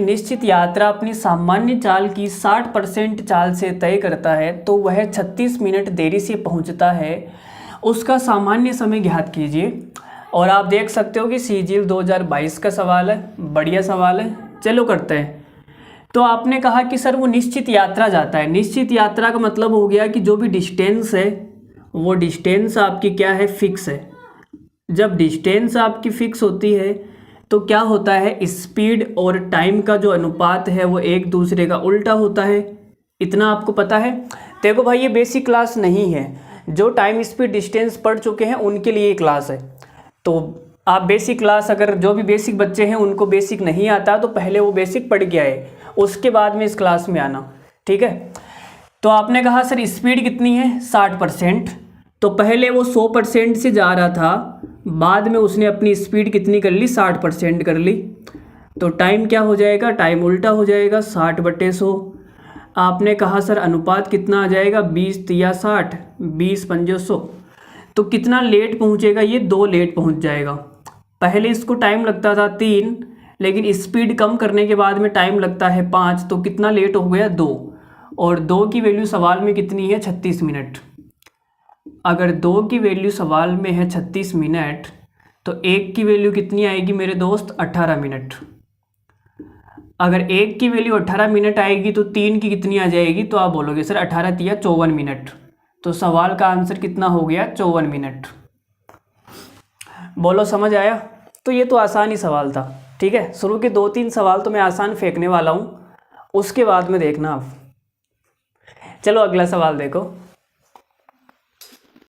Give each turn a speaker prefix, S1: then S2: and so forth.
S1: निश्चित यात्रा अपनी सामान्य चाल की 60% चाल से तय करता है तो वह 36 मिनट देरी से पहुंचता है, उसका सामान्य समय ज्ञात कीजिए। और आप देख सकते हो कि सीजीएल 2022 का सवाल है, बढ़िया सवाल है। चलो करते हैं। तो आपने कहा कि सर वो निश्चित यात्रा जाता है। निश्चित यात्रा का मतलब हो गया कि जो भी डिस्टेंस है वो डिस्टेंस आपकी क्या है, फिक्स है। जब डिस्टेंस आपकी फिक्स होती है तो क्या होता है, स्पीड और टाइम का जो अनुपात है वो एक दूसरे का उल्टा होता है। इतना आपको पता है। देखो भाई, ये बेसिक क्लास नहीं है, जो टाइम स्पीड डिस्टेंस पढ़ चुके हैं उनके लिए ये क्लास है। तो आप बेसिक क्लास, अगर जो भी बेसिक बच्चे हैं उनको बेसिक नहीं आता तो पहले वो बेसिक पढ़ के आए, उसके बाद में इस क्लास में आना, ठीक है। तो आपने कहा सर स्पीड कितनी है, 60%। तो पहले वो 100% से जा रहा था, बाद में उसने अपनी स्पीड कितनी कर ली, 60% कर ली। तो टाइम क्या हो जाएगा, टाइम उल्टा हो जाएगा, 60/100। आपने कहा सर अनुपात कितना आ जाएगा, 20 या 60, 20 पंजे 100। तो कितना लेट पहुंचेगा, ये 2 लेट पहुंच जाएगा। पहले इसको टाइम लगता था 3, लेकिन स्पीड कम करने के बाद में टाइम लगता है 5, तो कितना लेट हो गया, 2। और 2 की वैल्यू सवाल में कितनी है, 36 मिनट। अगर 2 की वैल्यू सवाल में है 36 मिनट तो 1 की वैल्यू कितनी आएगी मेरे दोस्त, 18 मिनट। अगर 1 की वैल्यू 18 मिनट आएगी तो 3 की कितनी आ जाएगी, तो आप बोलोगे सर 18 तिया 54 मिनट। तो सवाल का आंसर कितना हो गया, 54 मिनट। बोलो समझ आया। तो ये तो आसान ही सवाल था, ठीक है। शुरू के 2-3 सवाल तो मैं आसान फेंकने वाला हूँ, उसके बाद में देखना आप। चलो अगला सवाल देखो।